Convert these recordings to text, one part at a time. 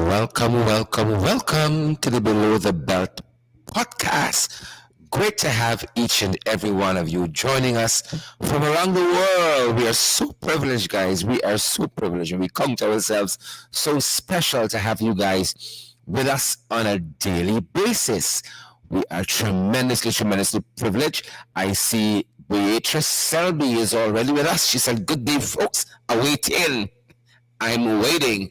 Welcome to the Below the Belt podcast. Great to have each and every one of you joining us from around the world. We are so privileged, guys. We are so privileged, and we count ourselves so special to have you guys with us on a daily basis. We are tremendously privileged. I see Beatrice Selby is already with us. She said, "Good day, folks. Awaiting. I'm waiting."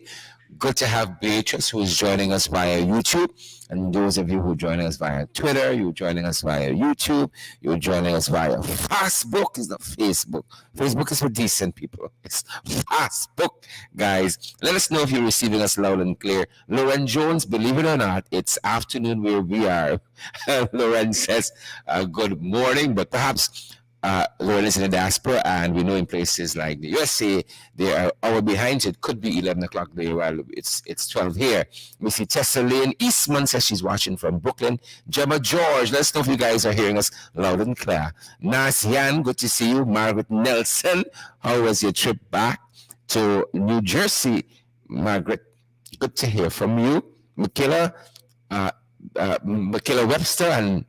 Good to have Beatrice, who is joining us via YouTube. And those of you who are joining us via Twitter, you're joining us via YouTube, you're joining us via Facebook. It's not Facebook. Facebook is for decent people. It's Facebook, guys. Let us know if you're receiving us loud and clear. Lauren Jones, believe it or not, it's afternoon where we are. Lauren says, good morning, but perhaps Lauren is in the diaspora, and we know in places like the USA, they are hour behind, so it could be 11 o'clock there while it's 12 here. We see Tessa Lane Eastman says she's watching from Brooklyn. Gemma George, let us know if you guys are hearing us loud and clear. Nas Yan, good to see you. Margaret Nelson, how was your trip back to New Jersey? Margaret, good to hear from you. Michaela Webster and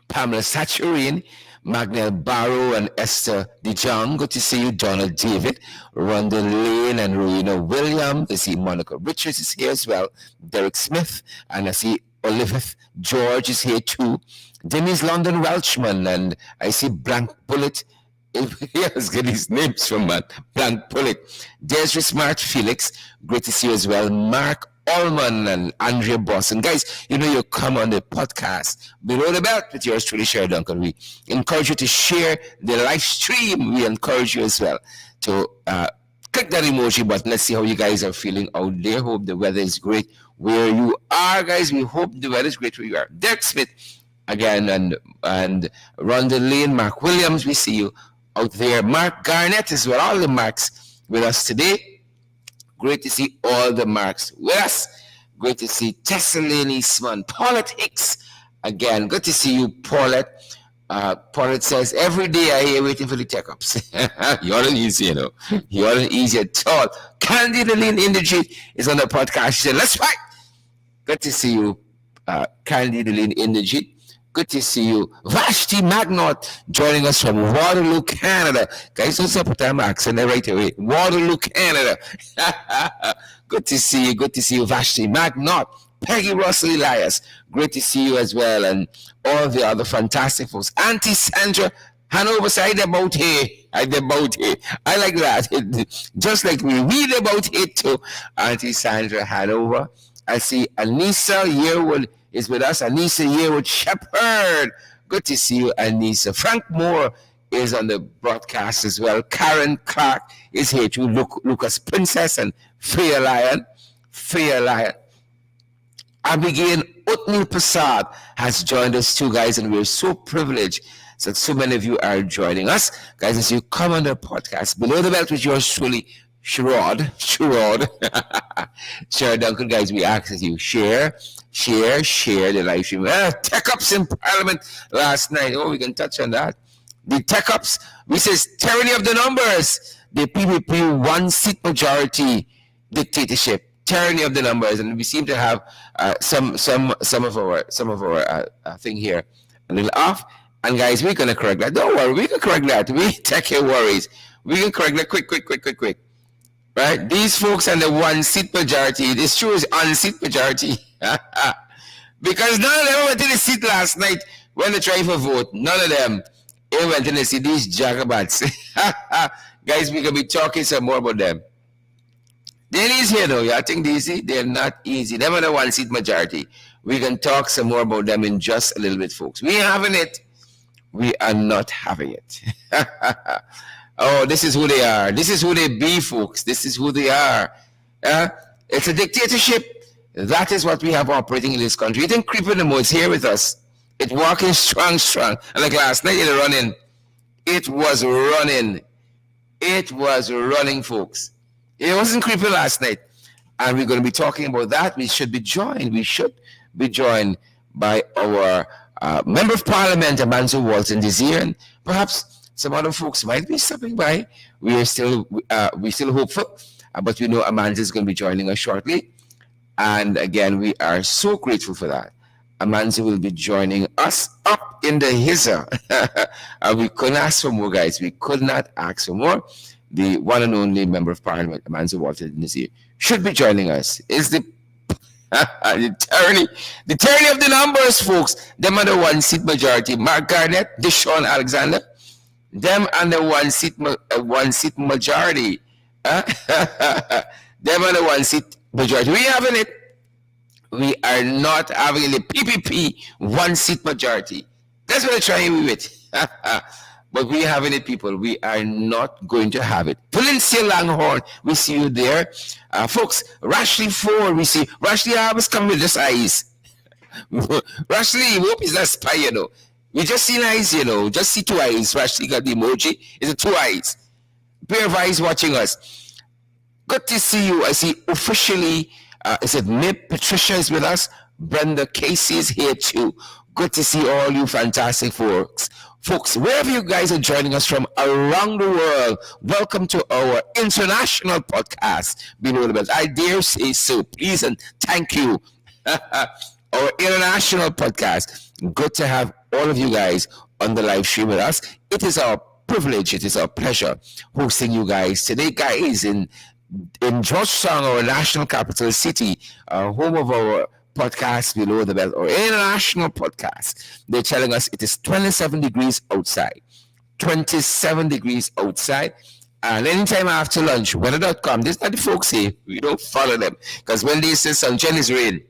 Pamela Saturine, Magnell Barrow and Esther DeJong. Good to see you. Donald David, Rhonda Lane and Rowena Williams. I see Monica Richards is here as well. Derek Smith. And I see Olivia George is here too. Denise London Welchman. And I see Blank Bullet. He has got his names from that. Blank Bullet. Desiree Smart Felix. Great to see you as well. Mark Allman and Andrea Boston. Guys, you know you come on the podcast Below the Belt with yours truly, Sherry Duncan. We encourage you to share the live stream. We encourage you as well to click that emoji button. Let's see how you guys are feeling out there. Hope the weather is great where you are, guys. We hope the weather is great where you are. Derek Smith again and Rhonda Lane, Mark Williams, we see you out there. Mark Garnett as well. All the Marks with us today. Great to see all the Marks with us. Great to see Tessa Lane Eastman. Paulette Hicks, again, good to see you, Paulette. Paulette says, every day I hear waiting for the tech-ups. You aren't easy, you know. You aren't easy at all. Candida Lane Energy is on the podcast. She said, let's fight. Good to see you, Candida Lane Energy. Good to see you. Vashti Magnot joining us from Waterloo, Canada. Guys, don't say put my accent there right away. Waterloo, Canada. Good to see you. Good to see you, Vashti Magnot. Peggy Russell Elias. Great to see you as well. And all the other fantastic folks. Auntie Sandra Hanover said about here. I like that. Just like we read about it too. Auntie Sandra Hanover. I see Anissa Yearwood is with us. Anissa Yearwood Shepherd. Good to see you, Anissa. Frank Moore is on the broadcast as well. Karen Clark is here too. Lucas Princess and Freya Lion. Abigail Utnil Prasad has joined us too, guys, and we're so privileged that so many of you are joining us. Guys, as you come on the podcast, Below the Belt with yours truly, Sherrod. Share Duncan, guys, we ask that you share the live stream. Tech-ups in Parliament last night. Oh, we can touch on that. The tech-ups, we says tyranny of the numbers. The PPP one-seat majority dictatorship. Tyranny of the numbers, and we seem to have some of our thing here a little off. And guys, we're gonna correct that. Don't worry, we can correct that. We take your worries. We can correct that quick. Right? These folks and the one-seat majority. This true is on-seat majority. Because none of them went in the seat last night when they tried for vote. None of them went in the seat. These jagabats. Guys, we can be talking some more about them. They're easy here though. I think they're not easy. Them are the one-seat majority. We can talk some more about them in just a little bit, folks. We ain't having it. We are not having it. Oh, this is who they are. This is who they be, folks. This is who they are. It's a dictatorship. That is what we have operating in this country. It ain't creeping no more. It's here with us. It's walking strong. And like last night, it was running, folks. It wasn't creeping last night. And we're going to be talking about that. We should be joined by our Member of Parliament, Amanza Walton-Desir, and perhaps some other folks might be stopping by. We're still hopeful, but we know Amanza is going to be joining us shortly. And again, we are so grateful for that. Amanza will be joining us up in the hizzer. And we couldn't ask for more, guys. We could not ask for more. The one and only member of parliament, Amanza Walton-Desir, should be joining us. Is the the tyranny of the numbers, folks. Them are the one seat majority. Mark Garnett, Deshaun Alexander, them and the one seat majority. Them are the one seat majority. We having it. We are not having the PPP one seat majority. That's what they're trying with. But we having it, people. We are not going to have it. Valencia Langhorne, we see you there. Folks, Rashley Ford, we see. Rashley, I was coming with just eyes. Rashley, hope he's not spy, you know. We just seen eyes, you know. Just see two eyes. Rashley got the emoji. It's a two eyes. Pair of eyes watching us. Good to see you. I see officially, is it Mip? Patricia is with us. Brenda Casey is here too. Good to see all you fantastic folks. Folks, wherever you guys are joining us from around the world, welcome to our international podcast, Below the Belt. I dare say so. Please and thank you. Our international podcast. Good to have all of you guys on the live stream with us. It is our privilege, it is our pleasure hosting you guys today, guys, in Georgetown, our national capital city, home of our podcast Below the Belt, or international podcast. They're telling us it is 27 degrees outside. 27 degrees outside. And anytime after lunch, weather.com, this is not the folks here. We don't follow them. Because when they say sunshine is rain.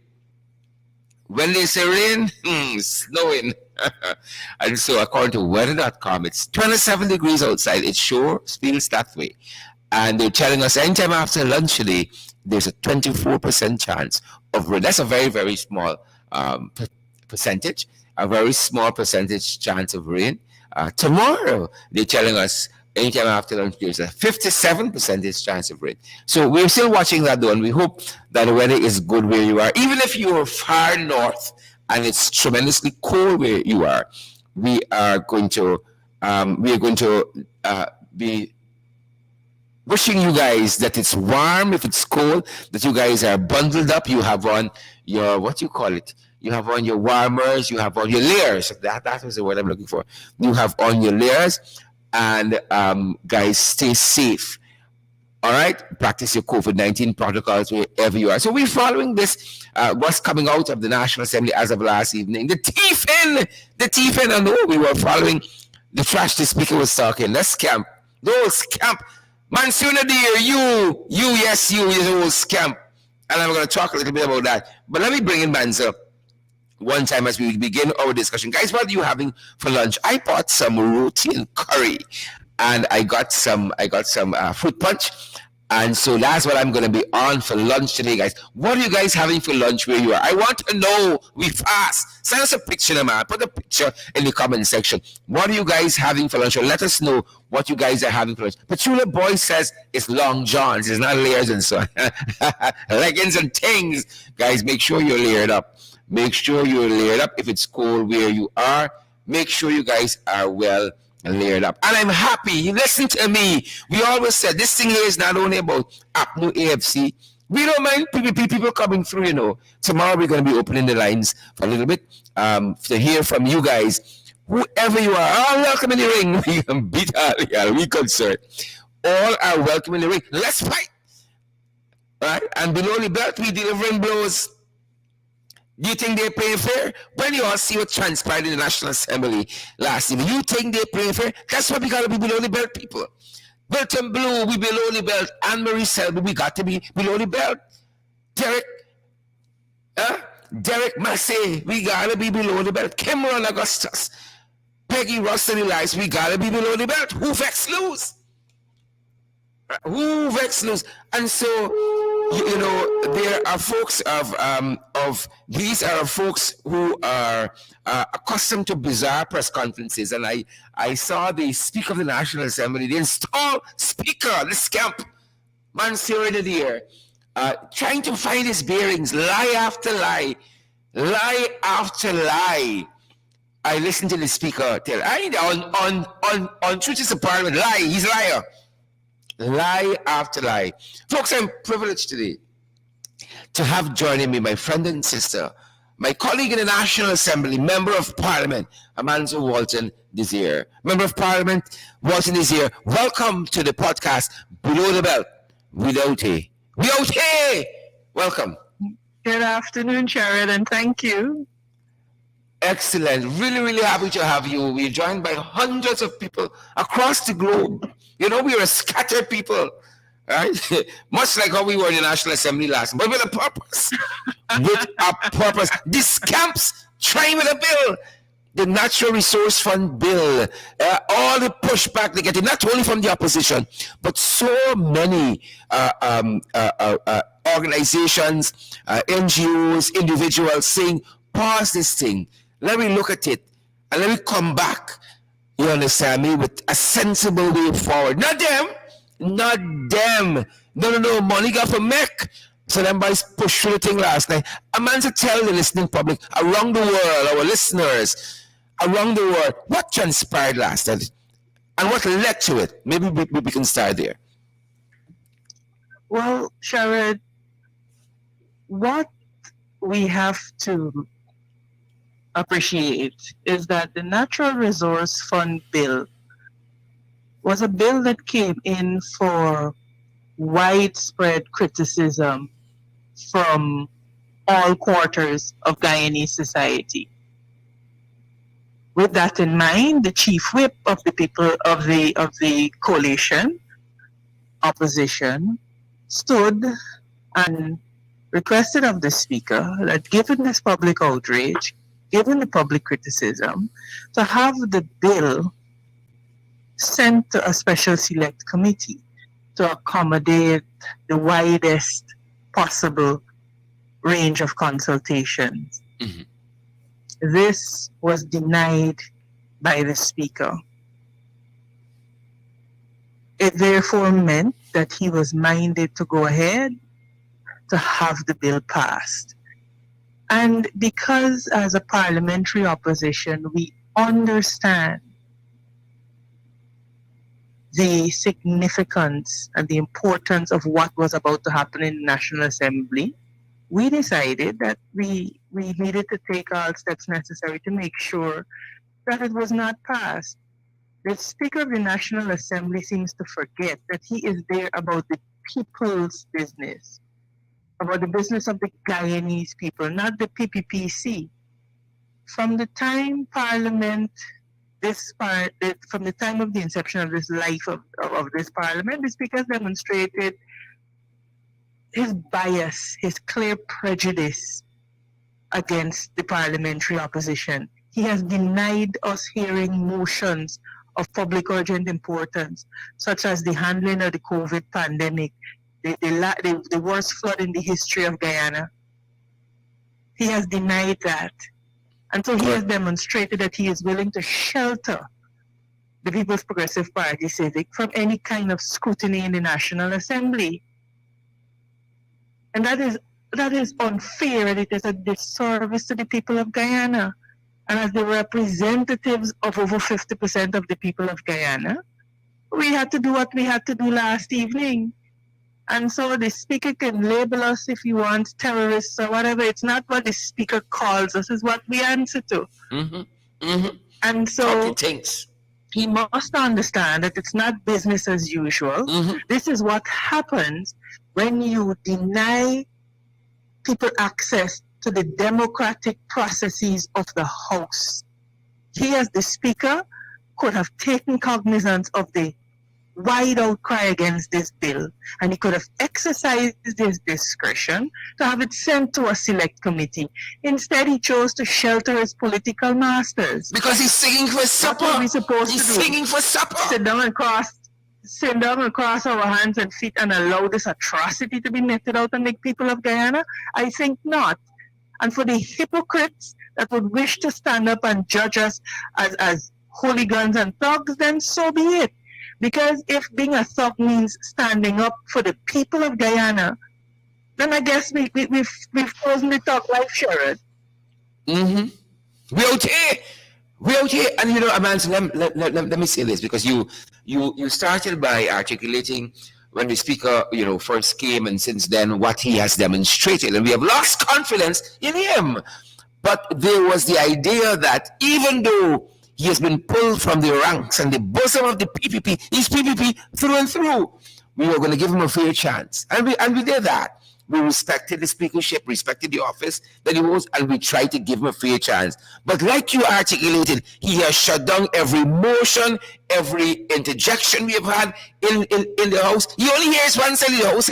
When they say rain, snowing. And so according to weather.com, it's 27 degrees outside. It sure feels that way. And they're telling us anytime after lunch today, there's a 24% chance of rain. That's a very, very small percentage, a very small percentage chance of rain. Tomorrow, they're telling us anytime after lunch, there's a 57% chance of rain. So we're still watching that though, and we hope that the weather is good where you are. Even if you're far north and it's tremendously cold where you are, we are going to be wishing you guys that it's warm. If it's cold, that you guys are bundled up. You have on your, what you call it? You have on your warmers. You have on your layers. That was the word I'm looking for. You have on your layers. And guys, stay safe. All right? Practice your COVID-19 protocols wherever you are. So we're following this, what's coming out of the National Assembly as of last evening. The thief in. I know we were following the trash the speaker was talking. The scamp. Those scamp. Mansuna dear, you, yes, you, is old scamp. And I'm going to talk a little bit about that. But let me bring in Manza one time as we begin our discussion. Guys, what are you having for lunch? I bought some roti and curry. And I got some fruit punch. And so that's what I'm going to be on for lunch today, guys. What are you guys having for lunch where you are? I want to know. We fast. Send us a picture, man. Put a picture in the comment section. What are you guys having for lunch? Or let us know what you guys are having for lunch. Petula Boy says it's long johns. It's not layers and so on. Leggings and things. Guys, make sure you're layered up. Make sure you're layered up. If it's cold where you are, make sure you guys are well layered up. And I'm happy. You listen to me. We always said this thing here is not only about APNU AFC. We don't mind people coming through, you know. Tomorrow we're going to be opening the lines for a little bit to hear from you guys. Whoever you are, all welcome in the ring. We can beat all we concerned. All are welcome in the ring. Let's fight. Right? And below the belt, we delivering blows. Do you think they're playing fair? When you all see what transpired in the National Assembly last year, you think they're playing fair? That's why we got to be below the belt, people. Wilton Blue, we below the belt. Anne-Marie Selby, we got to be below the belt. Derek Massey, we got to be below the belt. Cameron Augustus, Peggy Ruston Elias, we got to be below the belt. Who vex lose? Who vex lose? And so, you know, there are folks these are folks who are accustomed to bizarre press conferences. And I saw the Speaker of the National Assembly, the installed Speaker, the scamp, Mansour Nadir, trying to find his bearings, lie after lie, lie after lie. I listened to the Speaker tell, on Truth is a Parliament, lie, he's a liar. Lie after lie. Folks, I'm privileged today to have joining me my friend and sister, my colleague in the National Assembly, Member of Parliament, Amanza Walton-Desir. Member of Parliament, Walton-Desir, welcome to the podcast, Below the Belt, Without A. Without A! Welcome. Good afternoon, Sharon, and thank you. Excellent. Really, really happy to have you. We're joined by hundreds of people across the globe. You know, we are a scattered people, right? Much like how we were in the National Assembly last, but with a purpose. With a purpose. These camps trying with a bill. The Natural Resource Fund bill, all the pushback they get, not only from the opposition, but so many organizations, NGOs, individuals saying, pause this thing. Let me look at it and let me come back, you understand me, with a sensible way forward. Not them, not them. No, money got for make. So them boys pushed through the thing last night. A man to tell the listening public around the world, our listeners around the world, what transpired last night and what led to it. Maybe we can start there. Well, Sharon, what we have to appreciate is that the Natural Resource Fund bill was a bill that came in for widespread criticism from all quarters of Guyanese society. With that in mind, the chief whip of the people of the coalition opposition stood and requested of the speaker that given this public outrage, given the public criticism, to have the bill sent to a special select committee to accommodate the widest possible range of consultations. Mm-hmm. This was denied by the speaker. It therefore meant that he was minded to go ahead to have the bill passed. And because as a parliamentary opposition, we understand the significance and the importance of what was about to happen in the National Assembly, we decided that we needed to take all steps necessary to make sure that it was not passed. The Speaker of the National Assembly seems to forget that he is there about the people's business, about the business of the Guyanese people, not the PPPC. From the time Parliament, from the time of the inception of this life of this Parliament, the Speaker has demonstrated his bias, his clear prejudice against the parliamentary opposition. He has denied us hearing motions of public urgent importance, such as the handling of the COVID pandemic, the worst flood in the history of Guyana. He has denied that. And so he has demonstrated that he is willing to shelter the People's Progressive Party Civic from any kind of scrutiny in the National Assembly. And that is unfair, and it is a disservice to the people of Guyana. And as the representatives of over 50% of the people of Guyana, we had to do what we had to do last evening. And so the speaker can label us if he wants terrorists or whatever. It's not what the speaker calls us, it's what we answer to. Mm-hmm. Mm-hmm. And so he must understand that it's not business as usual. Mm-hmm. This is what happens when you deny people access to the democratic processes of the House. He, as the Speaker, could have taken cognizance of the wide outcry against this bill, and he could have exercised his discretion to have it sent to a select committee. Instead, he chose to shelter his political masters. Because he's singing for supper. What are we supposed to do? Singing for supper. Sit down and cross our hands and feet and allow this atrocity to be meted out on the people of Guyana? I think not. And for the hypocrites that would wish to stand up and judge us as hooligans and thugs, then so be it. Because if being a thug means standing up for the people of Guyana, then I guess we've chosen the thug life, Sharon. Mm-hmm. We're out here. And Amanza, let me say this, because you started by articulating when the speaker, first came, and since then, what he has demonstrated, and we have lost confidence in him. But there was the idea that even though he has been pulled from the ranks and the bosom of the PPP, he's PPP through and through, we were going to give him a fair chance, and we did that. We respected the speakership, respected the office that he was, and we tried to give him a fair chance. But like you articulated, he has shut down every motion, every interjection we have had in the House. He only hears one side of the House,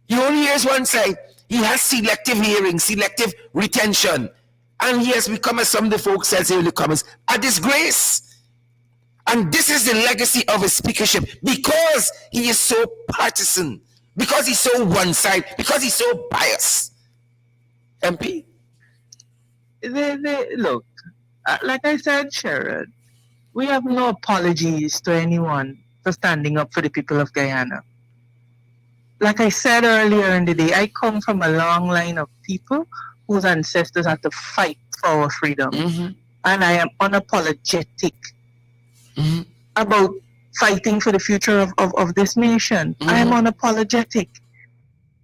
He only hears one side. He has selective hearing, selective retention. And he has become, as some of the folks said in the comments, a disgrace. And this is the legacy of his speakership, because he is so partisan, because he's so one-sided, because he's so biased. MP? Look, like I said, Sherrod, we have no apologies to anyone for standing up for the people of Guyana. Like I said earlier in the day, I come from a long line of people whose ancestors had to fight for our freedom. Mm-hmm. And I am unapologetic about fighting for the future of this nation. I am unapologetic.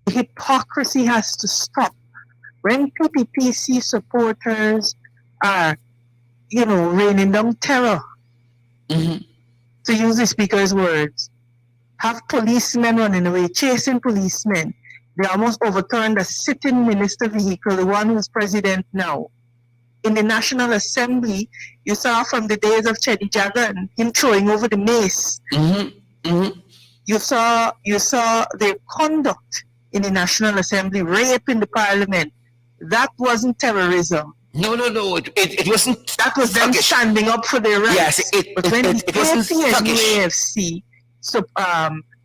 Hypocrisy has to stop. When PPPC supporters are, raining down terror, to use the speaker's words, have policemen running away, chasing policemen. They almost overturned a sitting minister vehicle, the one who's president now. In the National Assembly, you saw from the days of Chedi Jagan, him throwing over the mace. You saw their conduct in the National Assembly, rape in the parliament. That wasn't terrorism. No. It wasn't. That was them standing up for their rights. Yes, but when the wasn't APC and UAFC,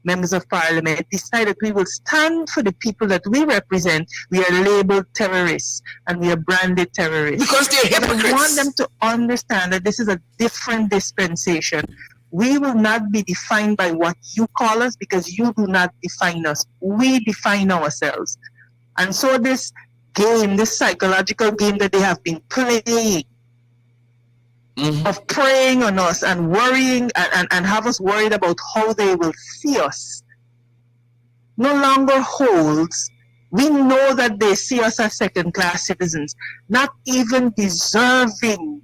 members of parliament, decided we will stand for the people that we represent, we are labeled terrorists and we are branded terrorists. Because they're hypocrites. We want them to understand that this is a different dispensation. We will not be defined by what you call us, because you do not define us. We define ourselves. And so this game, this psychological game that they have been playing, of preying on us and worrying and have us worried about how they will see us, no longer holds. We know that they see us as second-class citizens, not even deserving,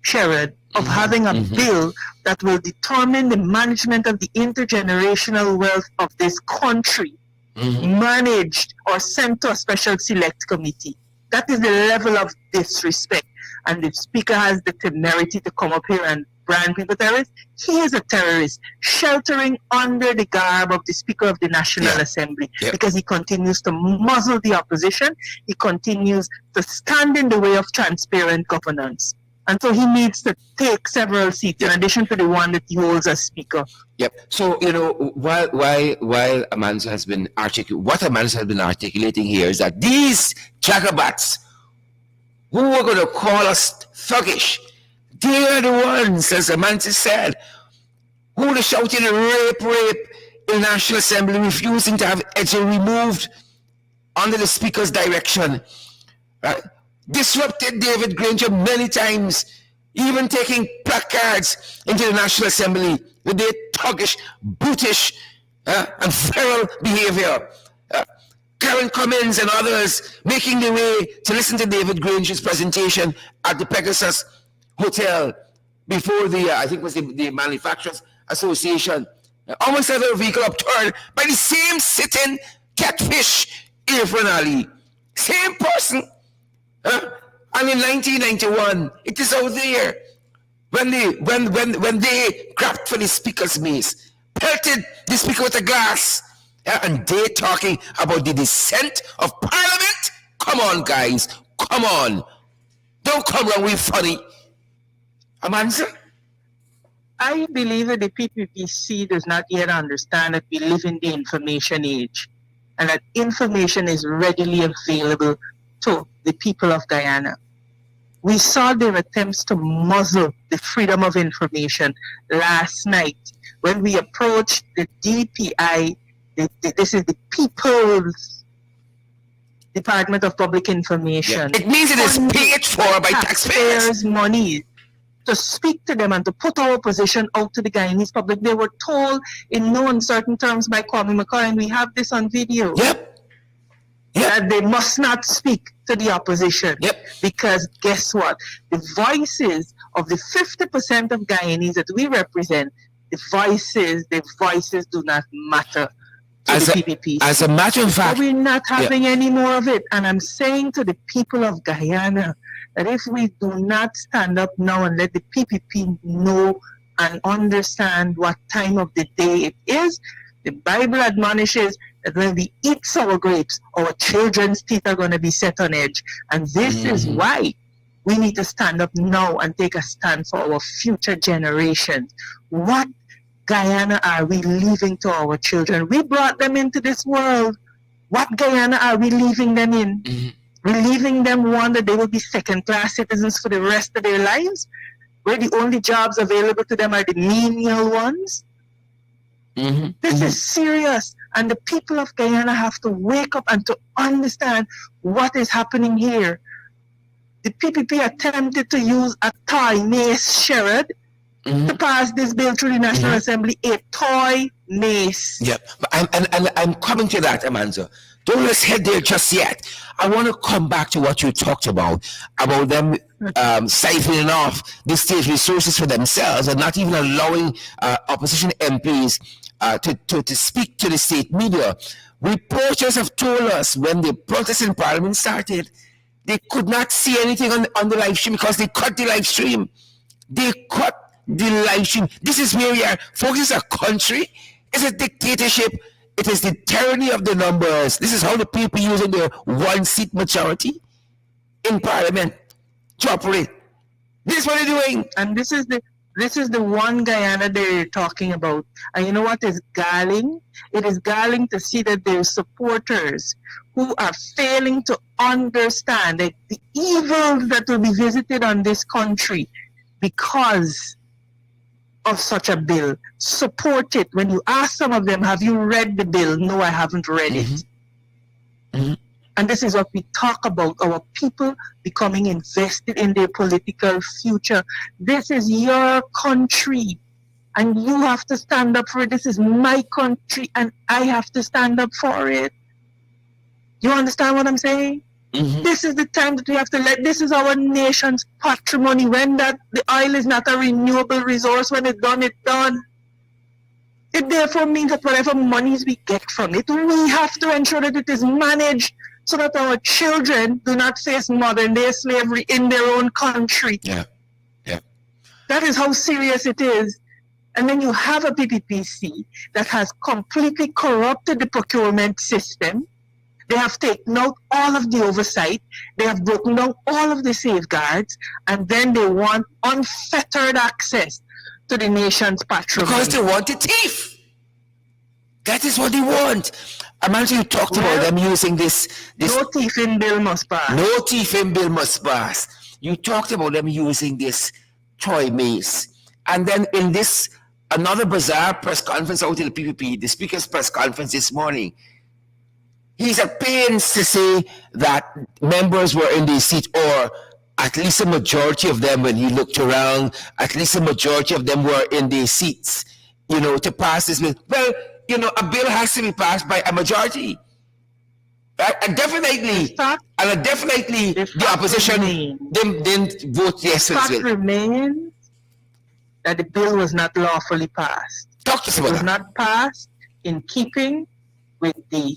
Sherrod, of having a bill that will determine the management of the intergenerational wealth of this country, managed or sent to a special select committee. That is the level of disrespect. And the speaker has the temerity to come up here and brand people terrorists. He is a terrorist, sheltering under the garb of the Speaker of the National Assembly, because he continues to muzzle the opposition. He continues to stand in the way of transparent governance. And so he needs to take several seats in addition to the one that he holds as Speaker. So, while Amanza has been articulating here is that these jagabats who were going to call us thuggish, they are the ones, as Amanza said, who were shouting rape in the National Assembly, refusing to have Edgel removed under the Speaker's direction. Disrupted David Granger many times, even taking placards into the National Assembly with their thuggish, brutish, and feral behavior. Karen Cummins and others making their way to listen to David Granger's presentation at the Pegasus Hotel before I think it was the Manufacturers Association. Almost had their vehicle upturned by the same sitting catfish Irfan Ali. Same person. And in 1991, it is out there when they grabbed for the Speaker's mace, pelted the Speaker with a glass. And they talking about the descent of Parliament? Come on, guys. Come on. Don't come around with funny. Amanza? I believe that the PPPC does not yet understand that we live in the information age and that information is readily available to the people of Guyana. We saw their attempts to muzzle the freedom of information last night when we approached the DPI. This is the People's Department of Public Information. It means it is paid for by taxpayers. Money to speak to them and to put our position out to the Guyanese public. They were told in no uncertain terms by Kwame McCoy, and we have this on video, that they must not speak to the opposition. Because guess what? The voices of the 50% of Guyanese that we represent, the voices do not matter to the PPP. As a matter of fact, so we're not having any more of it. And I'm saying to the people of Guyana that if we do not stand up now and let the PPP know and understand what time of the day it is, the Bible admonishes that when we eat sour grapes, our children's teeth are going to be set on edge. And this is why we need to stand up now and take a stand for our future generations. What Guyana are we leaving to our children? We brought them into this world. What Guyana are we leaving them in? We're leaving them one that they will be second-class citizens for the rest of their lives, where the only jobs available to them are the menial ones. This is serious, and the people of Guyana have to wake up and to understand what is happening here. The PPP attempted to use a toy mace sherrod to pass this bill through the National Assembly, a toy mace. I'm coming to that, Amanza. Don't let's head there just yet. I want to come back to what you talked about them siphoning off the state resources for themselves and not even allowing opposition MPs to speak to the state media. Reporters have told us when the protest in Parliament started, they could not see anything on the live stream because they cut the live stream. They cut the live stream. This is where we are. Folks, it's a country. It's a dictatorship. It is the tyranny of the numbers. This is how the people using their one-seat majority in Parliament to operate. This is what they're doing. And this is the one Guyana they're talking about. And you know what is galling? It is galling to see that there's supporters who are failing to understand that the evils that will be visited on this country because of such a bill. Support it. When you ask some of them, have you read the bill? No, I haven't read it. And this is what we talk about, our people becoming invested in their political future. This is your country, and you have to stand up for it. This is my country, and I have to stand up for it. You understand what I'm saying? This is the time that we have to this is our nation's patrimony. When the oil is not a renewable resource, when it's done, it's done. It therefore means that whatever monies we get from it, we have to ensure that it is managed so that our children do not face modern day slavery in their own country. That is how serious it is. And then you have a PPPC that has completely corrupted the procurement system. They have taken out all of the oversight. They have broken down all of the safeguards. And then they want unfettered access to the nation's patrimony. Because they want a thief. That is what they want. Amanza, you talked about them using this. No thieving bill must pass. No thieving bill must pass. You talked about them using this toy mace. And then in this, another bizarre press conference out in the PPP, the speaker's press conference this morning, he's at pains to say that members were in the seat, or at least a majority of them, when he looked around, at least a majority of them were in the seats, to pass this bill. Well, a bill has to be passed by a majority. Right? And definitely, the opposition didn't vote yes to this bill. The fact remains that the bill was not lawfully passed. Talk to us about It was that. not passed in keeping with the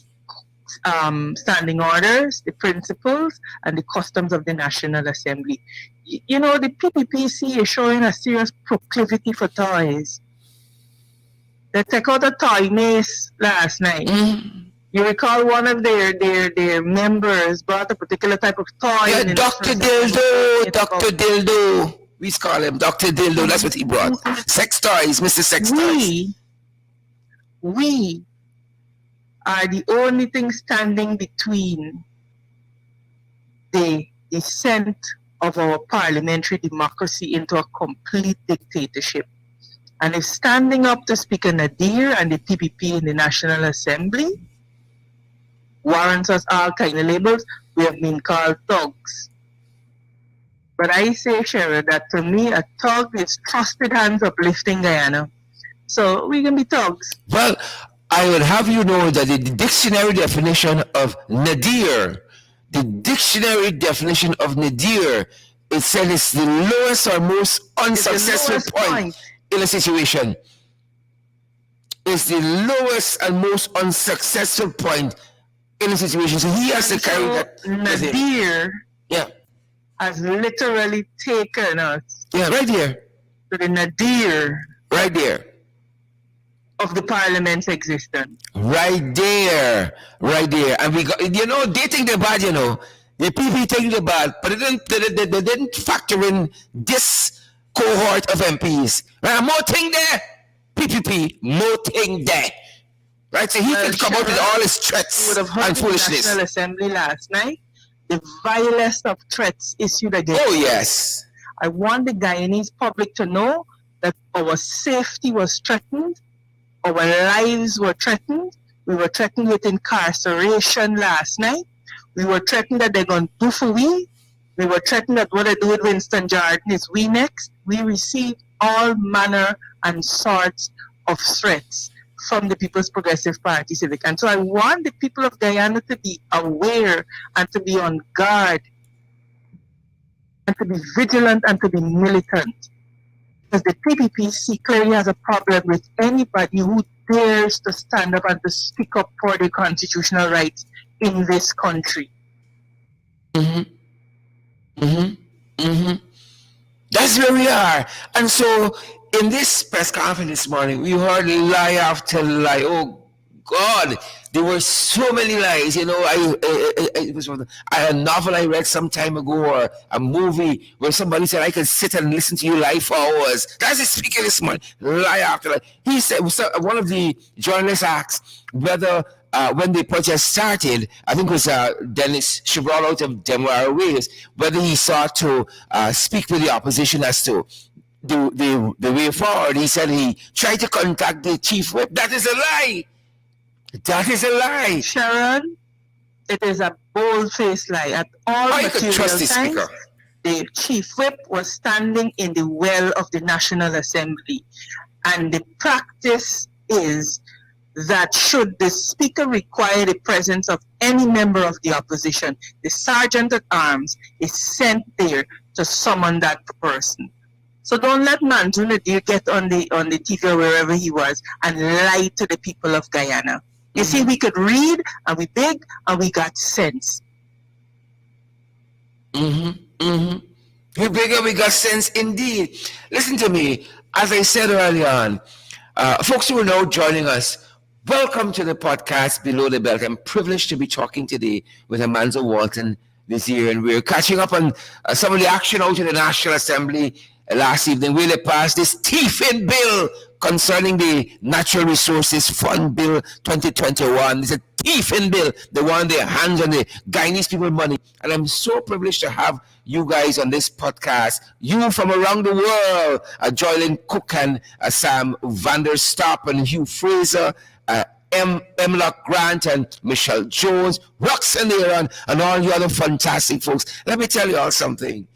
standing orders, the principles, and the customs of the National Assembly. The PPPC is showing a serious proclivity for toys. They took out a toy mace last night. You recall one of their members brought a particular type of toy. Yeah, Dr. Dildo, Dr. Dildo. We call him Dr. Dildo. That's what he brought. Sex toys, Mr. Sex Toys. We are the only thing standing between the descent of our parliamentary democracy into a complete dictatorship. And if standing up to Speaker Nadir and the PPP in the National Assembly warrants us all kind of labels, we have been called thugs. But I say, Cheryl, that to me, a thug is trusted hands uplifting Guyana. So we can be thugs. Well, I would have you know that the dictionary definition of nadir, the dictionary definition of nadir, it said it's the lowest or most It's the unsuccessful lowest point point. in a situation. It's the lowest and most unsuccessful point in a situation. So he has to And carry so that with him. Nadir Yeah, has literally taken us yeah, right here, to the nadir right there. of the parliament's existence. Right there, right there. And we got, they think they're bad, The PP think they're bad, but they didn't factor in this cohort of MPs. Right? More thing there, PPP, more thing there. Right? So he Well, could come out with Sharon, all his you threats would have heard and in the foolishness. National Assembly last night the vilest of threats issued against Oh, us. yes. I want the Guyanese public to know that our safety was threatened, our lives were threatened. We were threatened with incarceration last night. We were threatened that they're going to do for we. We were threatened that what they do with Winston Jordan is we next. We received all manner and sorts of threats from the People's Progressive Party Civic. And so I want the people of Guyana to be aware and to be on guard and to be vigilant and to be militant. Because the PPPC clearly has a problem with anybody who dares to stand up and to speak up for the constitutional rights in this country. That's where we are. And so in this press conference this morning, we heard lie after lie. Oh God, there were so many lies. It was a novel I read some time ago, or a movie where somebody said I could sit and listen to you lie for hours. That's the speaker this morning. Lie after lie. He said, one of the journalists asked whether when the protest started, I think it was Dennis Chevron out of Demora Wales, whether he sought to speak with the opposition as to the way forward. He said he tried to contact the chief whip. That is a lie. That is a lie. Sharon, it is a bold-faced lie. At all How you could trust the times, speaker? the chief whip was standing in the well of the National Assembly. And the practice is that should the speaker require the presence of any member of the opposition, the sergeant at arms is sent there to summon that person. So don't let Manju Nadir get on the TV or wherever he was and lie to the people of Guyana. You see, we could read and we big and we got sense. We big and we got sense indeed. Listen to me. As I said earlier on, folks who are now joining us, welcome to the podcast Below the Belt. I'm privileged to be talking today with Amanza Walton-Desir, and we're catching up on some of the action out in the National Assembly last evening. We passed this teeth-in bill concerning the Natural Resources Fund Bill 2021. It's a teeth-in bill. They want their hands on the Guyanese people money. And I'm so privileged to have you guys on this podcast. You from around the world, Joylyn Cook and Sam Vanderstap and Hugh Fraser, Emlock Grant and Michelle Jones, Roxanne Aaron, and all you other fantastic folks. Let me tell you all something.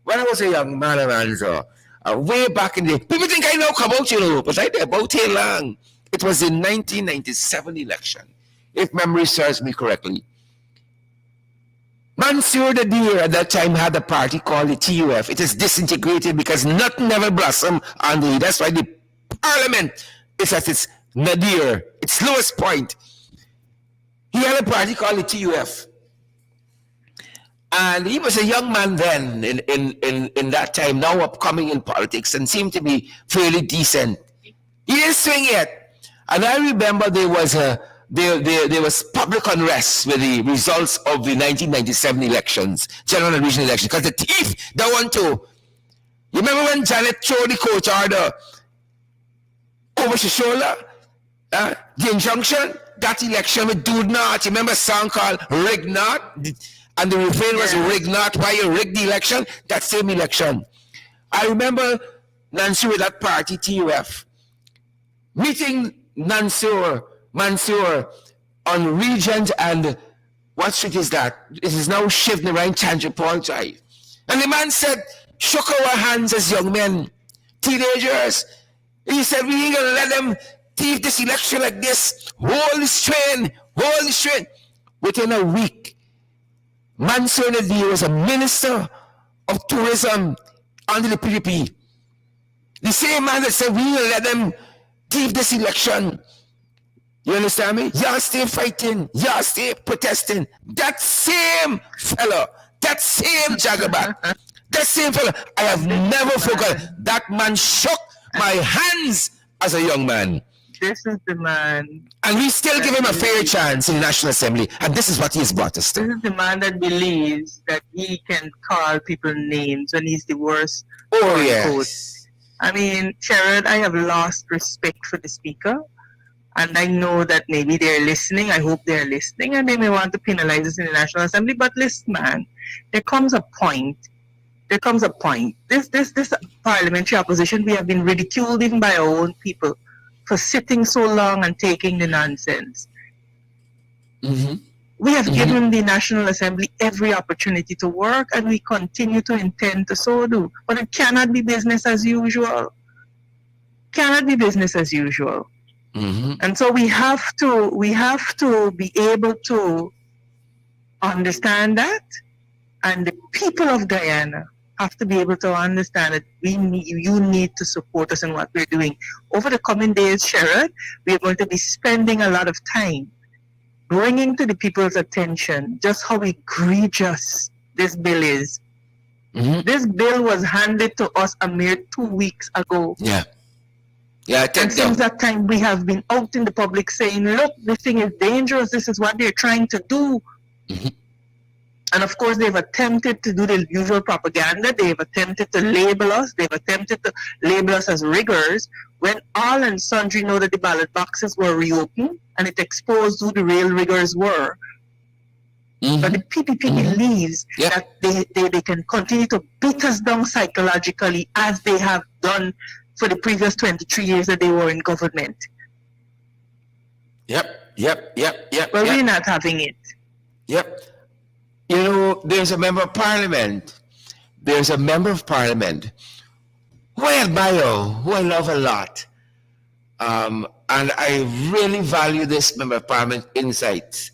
When I was a young man, Amanza, way back in the... People think I know come out, but I did about too long. It was the 1997 election, if memory serves me correctly. Mansour the Deer at that time had a party called the TUF. It is disintegrated because nothing ever blossomed on the... That's why the parliament is at its nadir, its lowest point. He had a party called the TUF. And he was a young man then in that time, now upcoming in politics, and seemed to be fairly decent. He didn't swing yet. And I remember there was public unrest with the results of the 1997 elections, general and regional elections, because the thief don't want to. You remember when Janet threw the court order over the shoulder? The injunction, that election with Do Not. You remember a song called Rig Not? And the refrain was rig not, why you rigged the election? That same election. I remember Mansour with that party, TUF, meeting Mansour on Regent and what street is that? It is now Shiv Narayan Chandra Paul Drive. And the man said, shook our hands as young men, teenagers. He said, we ain't gonna let them thief this election like this. Hold the strain, hold the strain. Within a week, Amanza Walton-Desir was a minister of tourism under the PDP. The same man that said, we ain't gonna let them thief this election. You understand me? Y'all stay fighting, y'all stay protesting. That same fella, that same jaggerback, that same fella, I have never forgotten. That man shook my hands as a young man. This is the man. And we still give him a fair chance in the National Assembly. And this is what he has brought us to. This is the man that believes that he can call people names when he's the worst. Oh, yes. I mean, Sherrod, I have lost respect for the speaker. And I know that maybe they're listening. I hope they're listening. And they may want to penalize us in the National Assembly. But listen, man, there comes a point. This parliamentary opposition, we have been ridiculed even by our own people for sitting so long and taking the nonsense. Mm-hmm. We have given the National Assembly every opportunity to work, and we continue to intend to so do. But it cannot be business as usual. Cannot be business as usual. Mm-hmm. And so we have to be able to understand that, and the people of Guyana have to be able to understand that you need to support us in what we're doing. Over the coming days, Sherrod, we are going to be spending a lot of time bringing to the people's attention just how egregious this bill is. Mm-hmm. This bill was handed to us a mere 2 weeks ago. Yeah. Yeah, I think and since that time, we have been out in the public saying, look, this thing is dangerous. This is what they're trying to do. Mm-hmm. And of course, they've attempted to do the usual propaganda. They've attempted to label us. They've attempted to label us as riggers, when all and sundry know that the ballot boxes were reopened and it exposed who the real riggers were. Mm-hmm. But the PPP believes that they can continue to beat us down psychologically as they have done for the previous 23 years that they were in government. Yep. Well, we're not having it. Yep. You know, there's a member of parliament who I admire, who I love a lot. And I really value this member of parliament insights.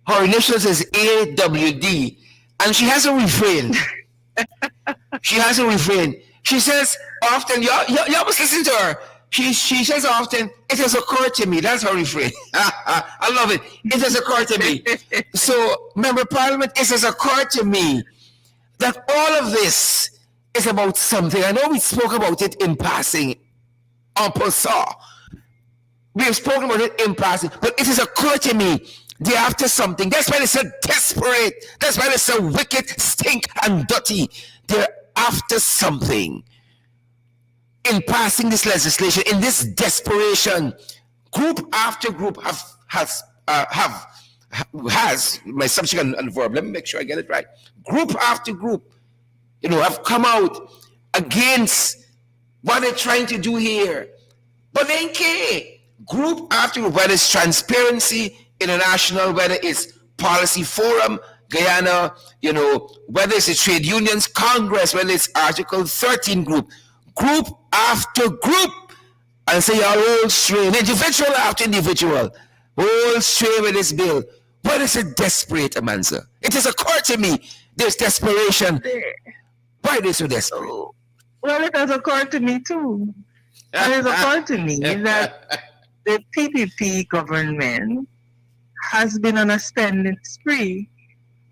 Her initials is AWD, and she has a refrain. She says often, you must listen to her. She says often, it has occurred to me. That's her refrain. I love it. It has occurred to me. So, Member of Parliament, it has occurred to me that all of this is about something. I know we spoke about it in passing, en passant. We have spoken about it in passing, but it has occurred to me they're after something. That's why they're so desperate. That's why they're so wicked, stink, and dirty. They're after something. In passing this legislation, in this desperation, group after group has my subject and verb. Let me make sure I get it right. Group after group, have come out against what they're trying to do here, but they ain't care. Group after group, whether it's Transparency International, whether it's Policy Forum Guyana, whether it's the Trade Unions Congress, whether it's Article 13 group after group, and say y'all all strain, individual after individual, all strain with this bill. What is it desperate, Amanza? It has occurred to me, there's desperation. Why are they so desperate? Well, it has occurred to me too. It has occurred to me that the PPP government has been on a spending spree,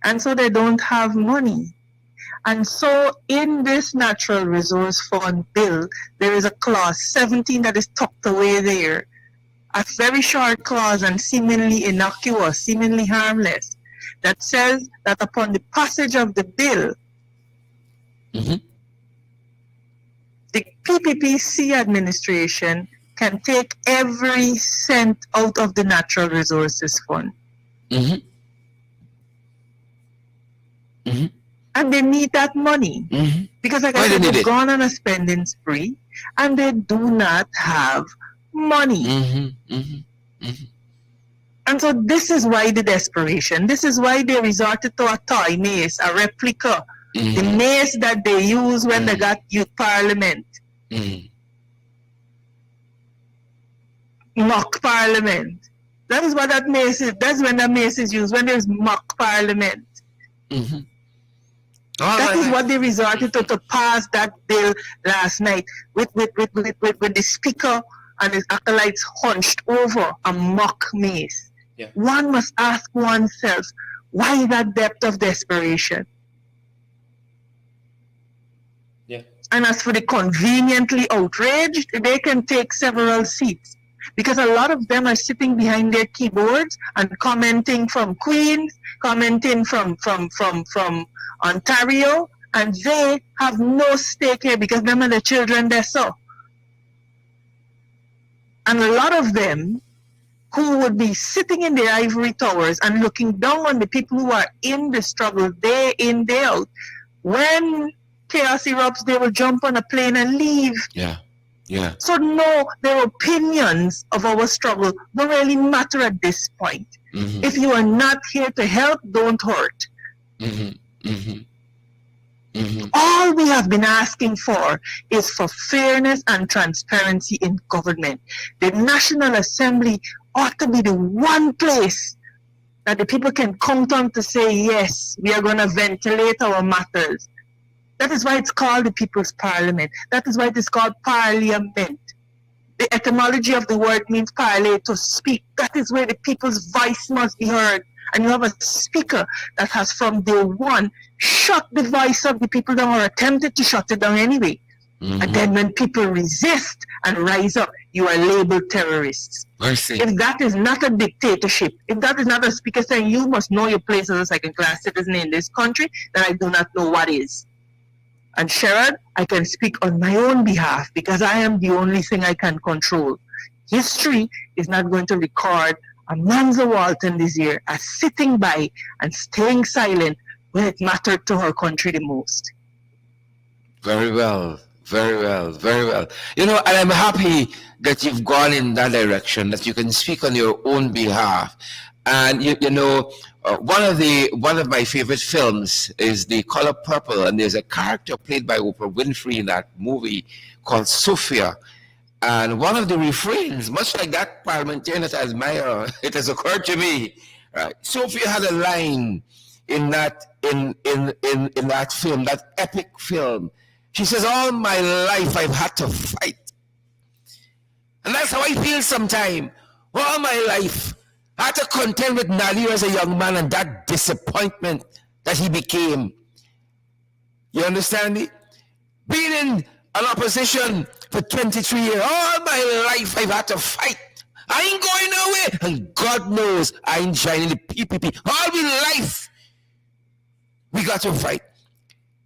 and so they don't have money. And so in this Natural Resource Fund bill, there is a clause 17 that is tucked away there. A very short clause and seemingly innocuous, seemingly harmless, that says that upon the passage of the bill, the PPPC administration can take every cent out of the Natural Resources Fund. And they need that money. Because like I said, they've gone on a spending spree and they do not have money. And so this is why the desperation. This is why they resorted to a toy mace, a replica The mace that they use when they got youth parliament. Mock parliament. That is what that mace is. That's when the mace is used, when there's mock parliament. That is what they resorted to pass that bill last night with the speaker and his acolytes hunched over a mock mace. Yeah. One must ask oneself, why that depth of desperation? Yeah. And as for the conveniently outraged, they can take several seats. Because a lot of them are sitting behind their keyboards and commenting from Queens, commenting from Ontario, and they have no stake here because them are the children they saw. And a lot of them who would be sitting in their ivory towers and looking down on the people who are in the struggle day in, day out, when chaos erupts, they will jump on a plane and leave. Yeah. Yeah. So no, their opinions of our struggle don't really matter at this point. If you are not here to help, don't hurt. All we have been asking for is for fairness and transparency in government. The National Assembly ought to be the one place that the people can count on to say, yes, we are going to ventilate our matters. That is why it's called the People's Parliament. That is why it is called Parliament. The etymology of the word means parler, to speak. That is where the people's voice must be heard. And you have a speaker that has from day one shut the voice of the people down or attempted to shut it down anyway. And then when people resist and rise up, you are labeled terrorists. Mercy. If that is not a dictatorship, if that is not a speaker saying you must know your place as a second-class citizen in this country, then I do not know what is. And Sherrod, I can speak on my own behalf because I am the only thing I can control. History is not going to record Amanza Walton-Desir as sitting by and staying silent when it mattered to her country the most. Very well. Very well. Very well. You know, and I'm happy that you've gone in that direction, that you can speak on your own behalf. And you know, one of my favorite films is The Color Purple, and there's a character played by Oprah Winfrey in that movie called Sophia. And one of the refrains, much like that parliamentarian that I admire, it has occurred to me. Right? Sophia had a line in that that film, that epic film. She says, "All my life I've had to fight," and that's how I feel sometimes. All my life. I had to contend with Nadir as a young man and that disappointment that he became. You understand me? Being in an opposition for 23 years, all my life I've had to fight. I ain't going nowhere. And God knows I ain't joining the PPP. All my life we got to fight.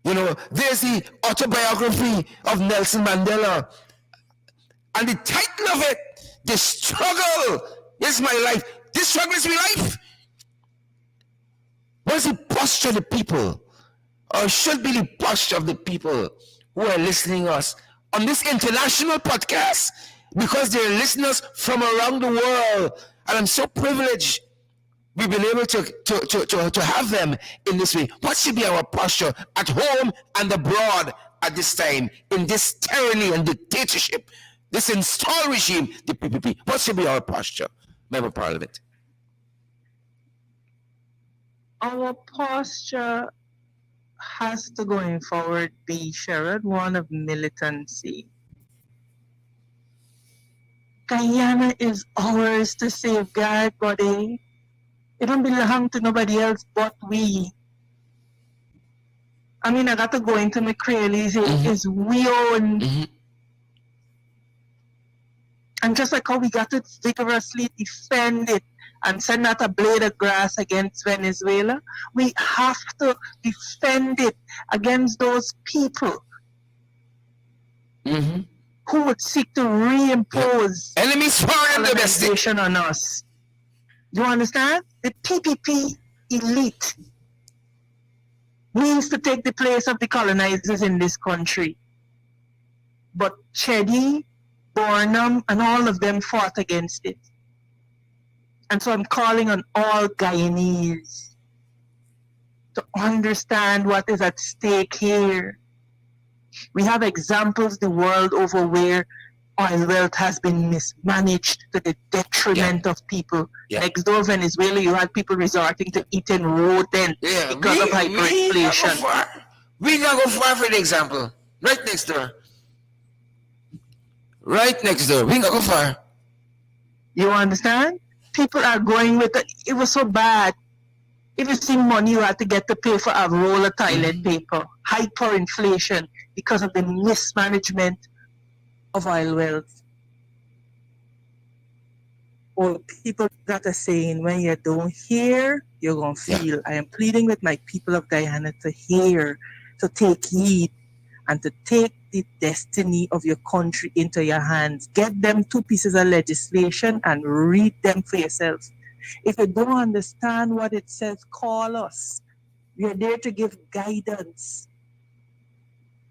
You know, there's the autobiography of Nelson Mandela. And the title of it, The Struggle is My Life. This struggle is my life. What is the posture of the people, or should be the posture of the people who are listening us on this international podcast, because they're listeners from around the world, and I'm so privileged we've been able to have them in this way. What should be our posture at home and abroad at this time, in this tyranny and dictatorship, this installed regime, the PPP? What should be our posture, Member of Parliament? Our posture has to, going forward, be, Sherrod, one of militancy. Guyana is ours to safeguard, buddy. It don't belong to nobody else but we. I mean, I got to go into McCreary's. It's we own. And just like how we got to vigorously defend it and send out a blade of grass against Venezuela, we have to defend it against those people who would seek to reimpose enemies foreign and domestic on us. You understand? The PPP elite means to take the place of the colonizers in this country. But Chedi, Burnham, and all of them fought against it. And so I'm calling on all Guyanese to understand what is at stake here. We have examples the world over where oil wealth has been mismanaged to the detriment of people. Next door, Venezuela, you had people resorting to eating rodents because of hyperinflation. We not go far for the example. Right next door. Right next door. We not go far. You understand? People are going with it was so bad. If you see money you had to get to pay for a roll of toilet paper. Hyperinflation because of the mismanagement of oil wealth. Or people that are saying when you don't hear, you're going to feel. I am pleading with my people of Guyana to hear, to take heed, and to take the destiny of your country into your hands. Get them 2 pieces of legislation and read them for yourself. If you don't understand what it says, call us. We are there to give guidance.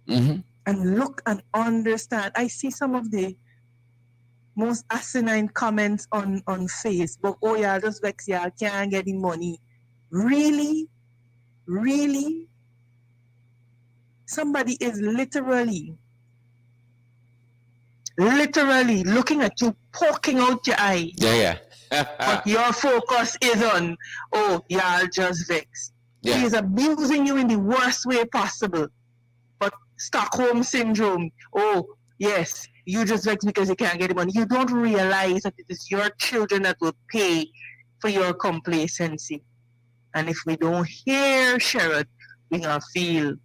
And look and understand. I see some of the most asinine comments on Facebook. Oh, yeah, just vex, yeah, I can't get the money. Really? Really? Somebody is literally looking at you, poking out your eye. But your focus is on, oh, yeah, I'll just vex. He is abusing you in the worst way possible. But Stockholm syndrome, oh, yes, you just vex because you can't get the money. You don't realize that it is your children that will pay for your complacency. And if we don't hear Sherrod, we're going to feel.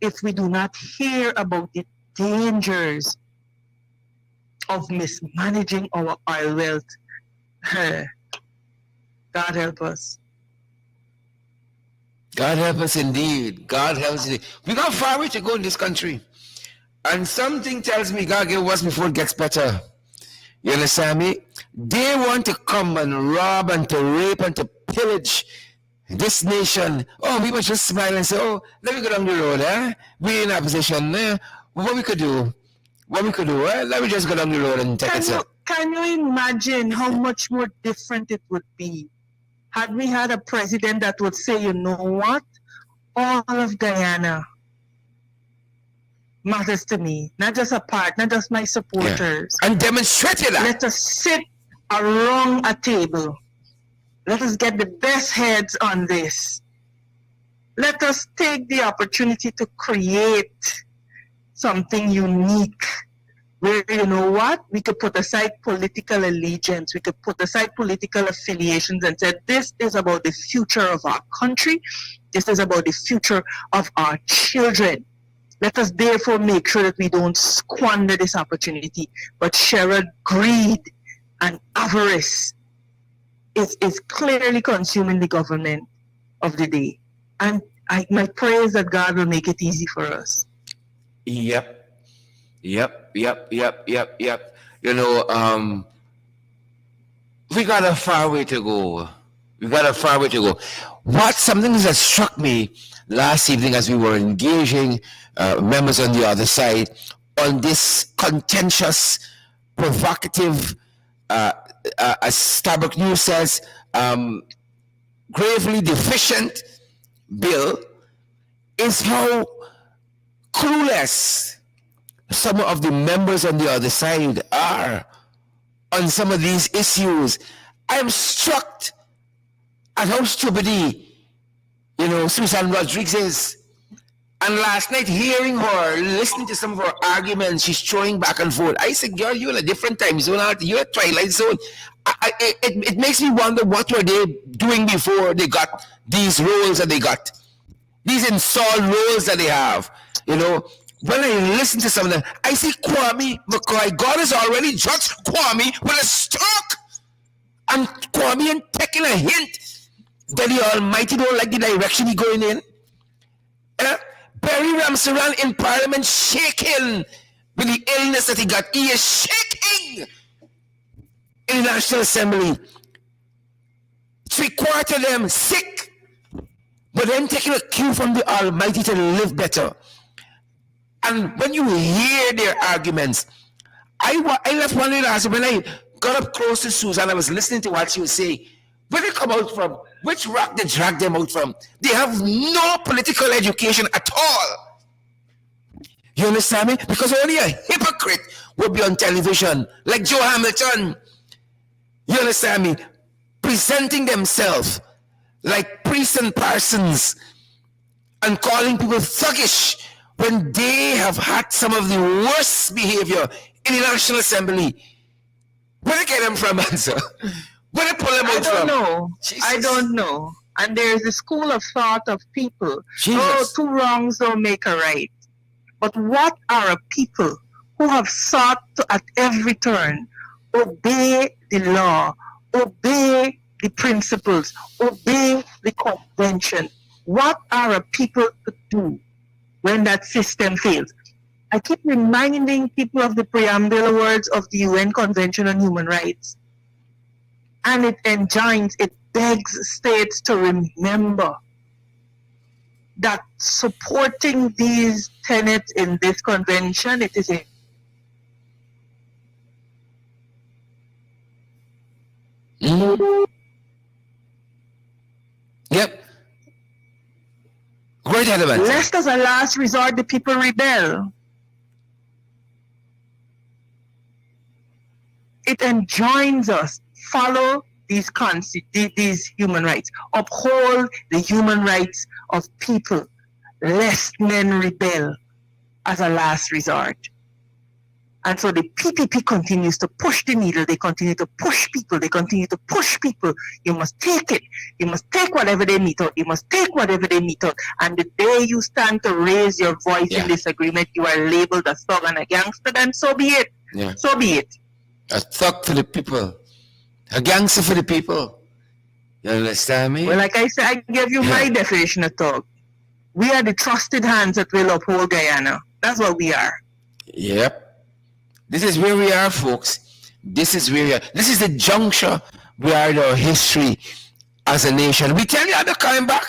If we do not hear about the dangers of mismanaging our oil wealth, God help us. God help us indeed. God help us indeed. We got far way to go in this country. And something tells me God get worse before it gets better. You understand me? They want to come and rob and to rape and to pillage this nation. Oh, we must just smile and say, oh, let me go down the road, we in a position, what we could do? Let me just go down the road and take it. Can you imagine how much more different it would be had we had a president that would say, you know what? All of Guyana matters to me. Not just a part, not just my supporters. And demonstrated that. Let us sit around a table. Let us get the best heads on this. Let us take the opportunity to create something unique where, you know what, we could put aside political allegiance, we could put aside political affiliations and say, this is about the future of our country, this is about the future of our children. Let us therefore make sure that we don't squander this opportunity. But Sherrod, greed and avarice is clearly consuming the government of the day. And my prayer is that God will make it easy for us. Yep. You know, we got a far way to go. Something that struck me last evening as we were engaging members on the other side on this contentious, provocative, as Starbuck News says, gravely deficient bill, is how clueless some of the members on the other side are on some of these issues. I am struck at how stupid, Susan Rodriguez is. And last night, hearing her, listening to some of her arguments, she's throwing back and forth. I said, girl, you're in a different time zone. You're a twilight zone. It makes me wonder what were they doing before they got these roles that they got. These installed roles that they have. When I listen to some of them, I see Kwame McCoy. God has already judged Kwame with a stroke. And Kwame ain't taking a hint that the Almighty don't like the direction he's going in. Barry Ramsaran in Parliament shaking with the illness that he got. He is shaking in the National Assembly. 3/4 of them sick, but then taking a cue from the Almighty to live better. And when you hear their arguments, I left wondering, when I got up close to Susan, I was listening to what she was saying. Where they come out from? Which rock they drag them out from? They have no political education at all. You understand me? Because only a hypocrite will be on television, like Joe Hamilton. You understand me? Presenting themselves like priests and parsons and calling people thuggish when they have had some of the worst behavior in the National Assembly. Where they get them from, answer? Where they pull them out from? I don't know. Jesus. I don't know. And there's a school of thought of people. Jesus. Oh, two wrongs don't make a right. But what are a people who have sought to, at every turn, obey the law, obey the principles, obey the convention? What are a people to do when that system fails? I keep reminding people of the preamble words of the UN Convention on Human Rights. And it enjoins, it begs states to remember that supporting these tenets in this convention, it is a Yep. Great element. lest as a last resort the people rebel. It enjoins us follow these these human rights, uphold the human rights of people, lest men rebel as a last resort. And so the PPP continues to push the needle. They continue to push people. They continue to push people. You must take it. You must take whatever they mete out. You must take whatever they mete out. And the day you stand to raise your voice in this agreement, you are labeled a thug and a gangster, then so be it. Yeah. So be it. A thug for the people. A gangster for the people. You understand me? Well, like I said, I gave you my definition of thug. We are the trusted hands that will uphold Guyana. That's what we are. Yep. This is where we are, folks. This is where we are. This is the juncture we are in our history as a nation. We tell you how they're coming back.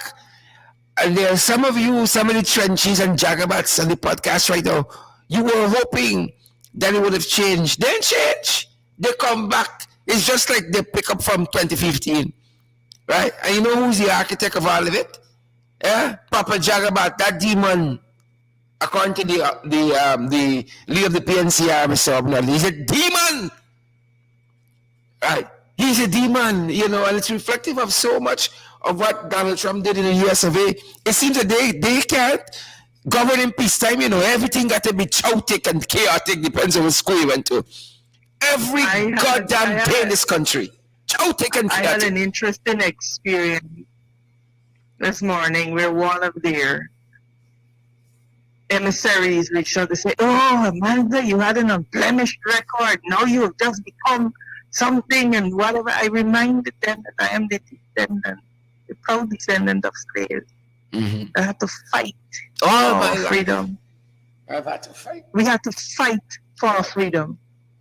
And there are some of you, some of the trenches and jagabats on the podcast right now, you were hoping that it would have changed. They didn't change. They come back. It's just like they pick up from 2015. Right? And you know who's the architect of all of it? Yeah? Papa Jagabat, that demon. According to the leader of the PNCR, Mr. Abner, he's a demon. Right? He's a demon, you know, and it's reflective of so much of what Donald Trump did in the US of A. It seems that they can't govern in peacetime, you know, everything got to be chaotic and chaotic, depends on what school you went to. Every goddamn day in this country. Chaotic and chaotic. I had an interesting experience this morning where one of their emissaries reached out to say, oh, Amanza, you had an unblemished record. Now you have just become something and whatever. I reminded them that I am the descendant, the proud descendant of slaves. Mm-hmm. I had to fight for our freedom. I've had to fight. We had to fight for our freedom,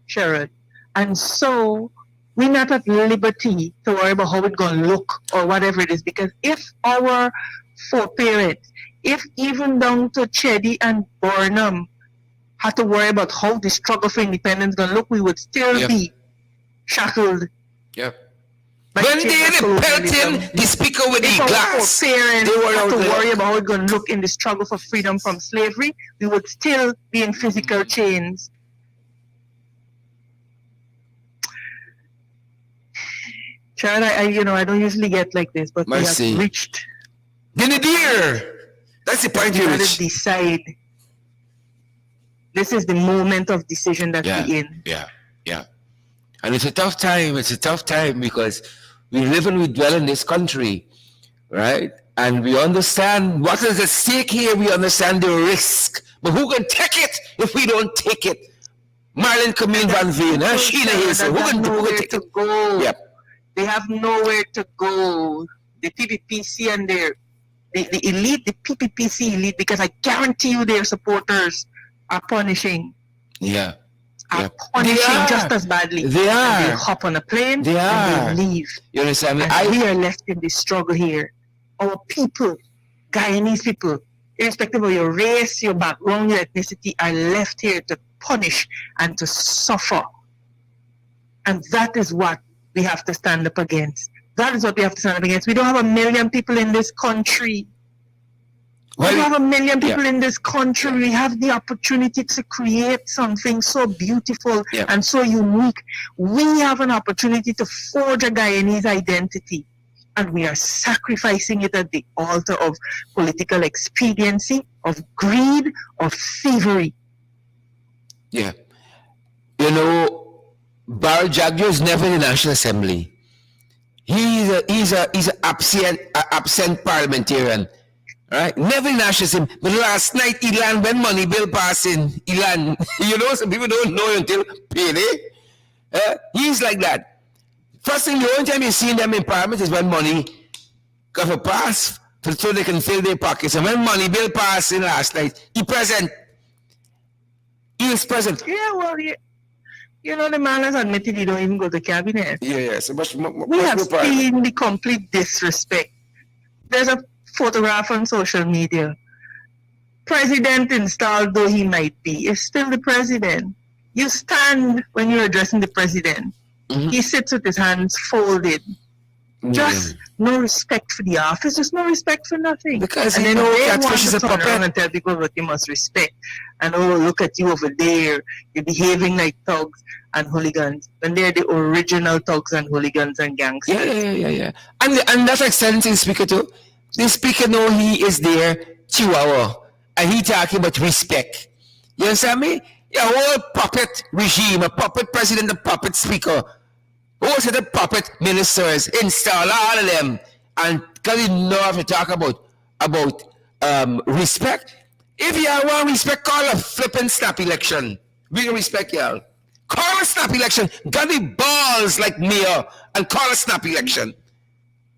Sherrod. And so we're not at liberty to worry about how it's going to look or whatever it is. Because if our foreparents, if even down to Chedi and Burnham had to worry about how the struggle for independence is going to look, we would still be shackled. Yep. When they pelting the speaker with the glass, if our parents they were had to out worry about how it's going to look in the struggle for freedom from slavery, we would still be in physical chains. Sharon, I don't usually get like this, but we have reached. Dear, that's the point you reached. Decide. This is the moment of decision that we're in. Yeah. And it's a tough time. It's a tough time because we live and we dwell in this country, right? And we understand what is at stake here. We understand the risk. But who can take it if we don't take it? Marlon Camille Van Veen, Sheena Hazel. Who can take it? Go. Yep. They have nowhere to go. The PPPC and the elite, the PPPC elite, because I guarantee you their supporters are punishing. Yeah. Are punishing just as badly. They are. They hop on a plane they are. and they leave. You understand me? And we are left in this struggle here. Our people, Guyanese people, irrespective of your race, your background, your ethnicity, are left here to punish and to suffer. And that is what we have to stand up against. That is what we have to stand up against. We don't have a million people in this country. We Well, have a million yeah. people in this country. We have the opportunity to create something so beautiful Yeah. and so unique. We have an opportunity to forge a Guyanese identity, and we are sacrificing it at the altar of political expediency, of greed, of thievery. Yeah. You know, Barrel Jagger is never in the National Assembly. He's a absent parliamentarian. Right? Never in the National Assembly. But last night, Elan, when money bill passing, Elan, you know, some people don't know until payday. He's like that. First thing, the only time you see them in parliament is when money got to pass so they can fill their pockets. And when money bill passing last night, he present. He is present. Yeah, well, you know, the man has admitted he don't even go to cabinet. Yeah. So much We have seen the complete disrespect. There's a photograph on social media. President installed though he might be, is still the president. You stand when you're addressing the president. Mm-hmm. He sits with his hands folded. Just no respect for the office, just no respect for nothing. Because and he then knows they that want fish is to a turn puppet. around and tell people what you must respect. And oh, look at you over there. You're behaving like thugs and hooligans. When they're the original thugs and hooligans and gangsters. Yeah. And that's excellency in speaker too. The speaker know he is there chihuahua. And he talking about respect. You understand me? Yeah, whole puppet regime, a puppet president, a puppet speaker. Most of the puppet ministers install all of them, and because you know how to talk about respect. If you want respect, call a flipping snap election. We can respect y'all. Call a snap election. Got the balls like Mayor and call a snap election.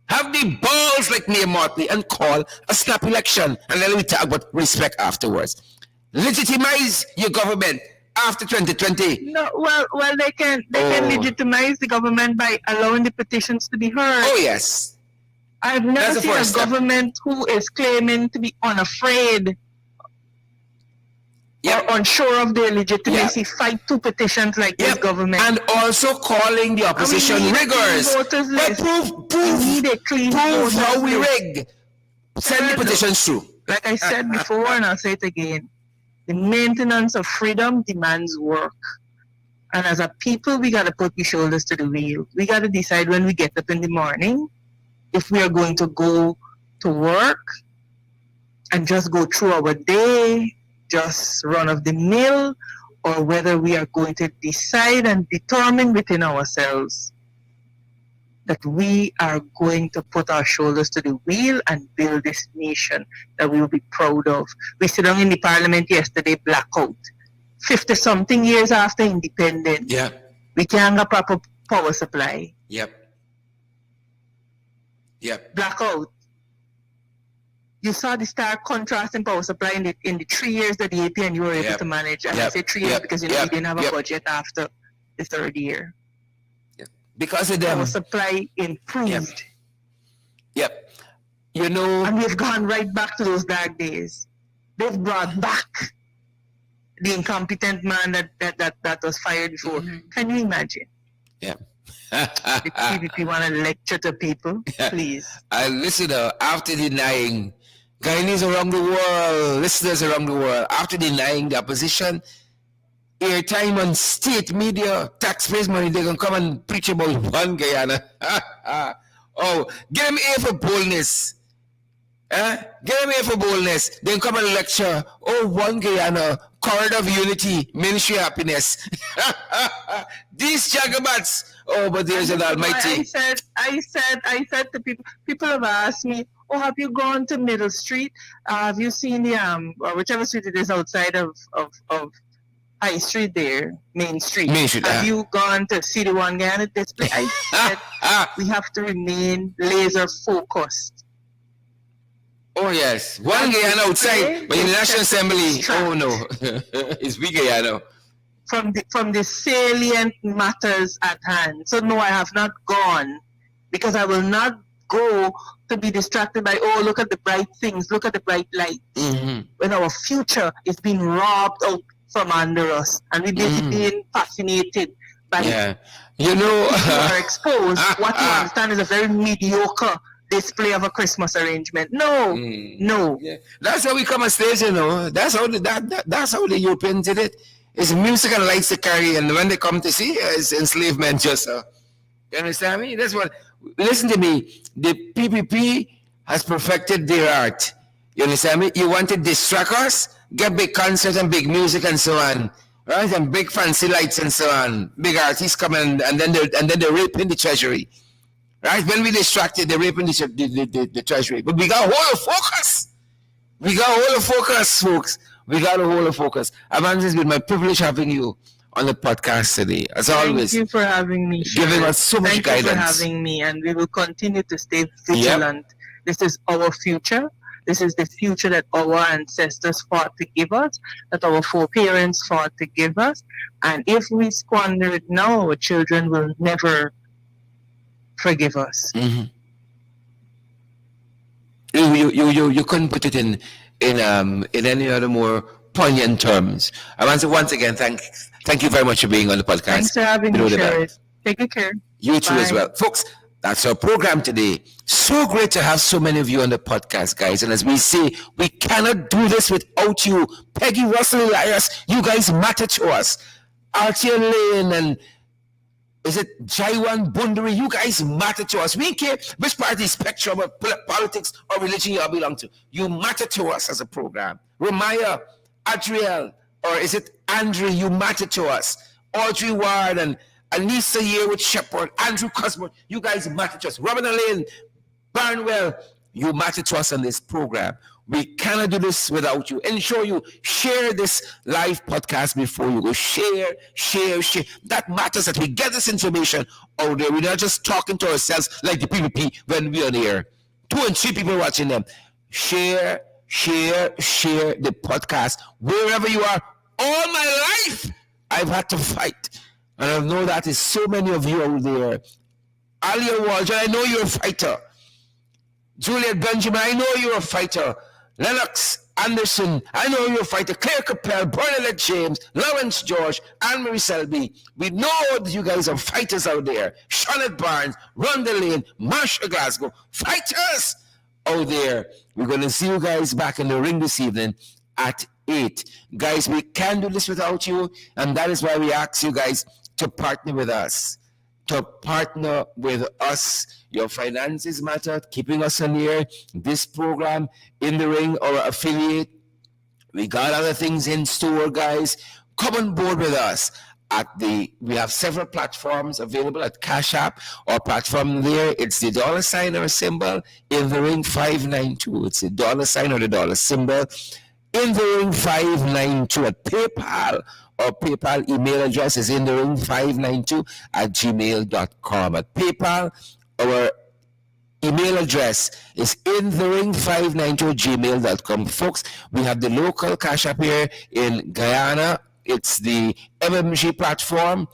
Have the balls like Mayor Motley and call a snap election, and then we talk about respect afterwards. Legitimize your government. After 2020. No, well, they can legitimize the government by allowing the petitions to be heard. Oh yes. I've never seen a government who is claiming to be unafraid or unsure of their legitimacy fight two petitions like this government. And also calling the opposition riggers. Prove how we rig. Send the petitions through. Like I said before, and I'll say it again. The maintenance of freedom demands work. And as a people, we got to put the shoulders to the wheel. We got to decide when we get up in the morning if we are going to go to work and just go through our day, just run of the mill, or whether we are going to decide and determine within ourselves that we are going to put our shoulders to the wheel and build this nation that we will be proud of. We sit down in the parliament yesterday, blackout. 50-something years after independence. Yeah. We can't have proper power supply. Yep. Blackout. You saw the stark contrast in power supply in the 3 years that the AP and you were able to manage. And I say 3 years because you didn't have a budget after the third year. Because of them. Our supply improved. Yep. You know. And we've gone right back to those dark days. They've brought back the incompetent man that was fired before. Mm-hmm. Can you imagine? Yeah. The PDP want to lecture to people? Please. Listen, after denying Guyanese around the world, listeners around the world, after denying the opposition, airtime on state media, taxpayers' money, they're going to come and preach about one Guyana. Oh, get them A for boldness. Get them A for boldness. Then come and lecture. Oh, one Guyana, corridor of unity, ministry of happiness. These jagabats. Oh, but there's an almighty. I said to people have asked me, oh, have you gone to Middle Street? Have you seen the, or whichever street it is outside of High Street there, Main Street. Have you gone to see the one Guyana display? I said we have to remain laser focused. Oh yes, one Guyana outside, but in the National Assembly, oh no, it's we Guyana. From the salient matters at hand. So no, I have not gone because I will not go to be distracted by, oh, look at the bright things, look at the bright lights. Mm-hmm. When our future is being robbed out from under us, and we're basically being fascinated By Yeah. You know, if you are exposed, what you understand is a very mediocre display of a Christmas arrangement. No, no. yeah. That's how we come on stage, you know. That's how the Europeans did it. It's music and lights to carry, and when they come to see, it's enslavement just. You understand me? That's what. Listen to me. The PPP has perfected their art. You understand me? You want to distract us? Get big concerts and big music and so on, right? And big fancy lights and so on. Big artists come and then they're raping the treasury, right? When we distracted, they're raping the treasury. But we got a whole of focus. We got a whole of focus, folks. We got a whole of focus. Amanza, it's been my privilege having you on the podcast today. As always, Thank you for having me. Giving us so much guidance. Thank you for having me, and we will continue to stay vigilant. Yep. This is our future. This is the future that our ancestors fought to give us, that our foreparents fought to give us. And if we squander it now, our children will never forgive us. Mm-hmm. You couldn't put it in any other more poignant terms. Amanza, once again, thank you very much for being on the podcast. Thanks for having me, Sherry. Take good care. You too as well. Folks, that's our program today. So great to have so many of you on the podcast, guys. And as we say, we cannot do this without you. Peggy, Russell, Elias, you guys matter to us. Archie Lane and is it Jaiwan Bundari? You guys matter to us. We care which party spectrum of politics or religion you all belong to. You matter to us as a program. Ramaya, Adriel, or is it Andre? You matter to us. Audrey Ward and Anissa Yearwood Shepherd, Andrew Cosmo, you guys matter to us. Robin Lane, Barnwell, you matter to us on this program. We cannot do this without you. Ensure you share this live podcast before you go. Share. That matters, that we get this information out there. We're not just talking to ourselves like the PPP when we are there. 2 and 3 people watching them. Share the podcast wherever you are. All my life, I've had to fight. And I know that is so many of you out there. Alia Waldron, I know you're a fighter. Juliet Benjamin, I know you're a fighter. Lennox Anderson, I know you're a fighter. Claire Capel, Bernadette James, Lawrence George, Anne-Marie Selby. We know that you guys are fighters out there. Charlotte Barnes, Rhonda Lane, Marsha Glasgow, fighters out there. We're going to see you guys back in the ring this evening at 8. Guys, we can't do this without you, and that is why we ask you guys to partner with us. Your finances matter, keeping us on air, this program, In the Ring, our affiliate. We got other things in store, guys. Come on board with us. We have several platforms available at Cash App. Our platform there, it's the $ or symbol, In the Ring 592. It's the $ or the dollar symbol, In the Ring 592 at PayPal. Our PayPal email address is inthering592@gmail.com. At PayPal, our email address is inthering592@gmail.com. Folks, we have the local Cash App here in Guyana. It's the MMG platform.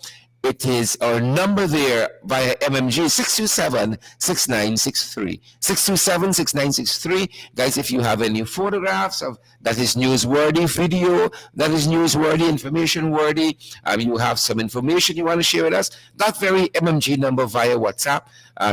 It is our number there via MMG, 627-6963. 627-6963. Guys, if you have any photographs of that is newsworthy, video that is newsworthy, information worthy, you have some information you want to share with us, that very MMG number via WhatsApp,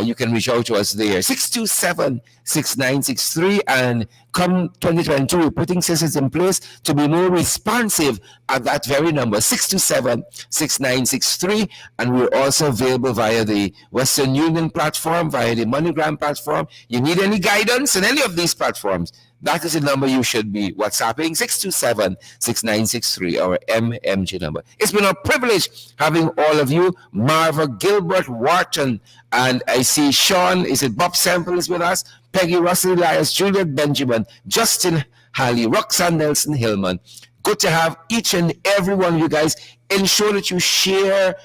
you can reach out to us there. 627-6963. And come 2022, we're putting systems in place to be more responsive at that very number, 627-6963. And we're also available via the Western Union platform, via the MoneyGram platform. You need any guidance in any of these platforms, that is the number you should be WhatsApping, 627-6963, our MMG number. It's been a privilege having all of you. Marva, Gilbert, Wharton, and I see Sean, is it Bob Semple is with us? Peggy, Russell, Elias, Juliet Benjamin, Justin Halley, Roxanne Nelson Hillman. Good to have each and every one of you guys. Ensure that you share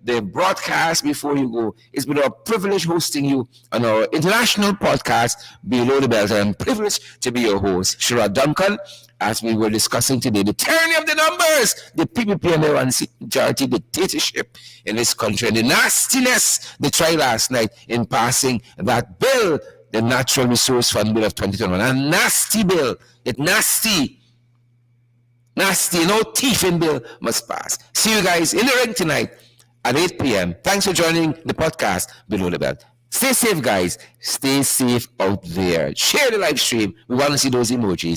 the broadcast before you go. It's been a privilege hosting you on our international podcast, Below the Belt. I'm privileged to be your host, Sherrod Duncan, as we were discussing today, the tyranny of the numbers, the PPP and the majority dictatorship in this country, and the nastiness they tried last night in passing that bill, the Natural Resource Fund Bill of 2021. A nasty bill. It's nasty. Nasty, no thieving bill must pass. See you guys in the ring tonight at 8 p.m. Thanks for joining the podcast below the belt. Stay safe, guys. Stay safe out there. Share the live stream. We want to see those emojis.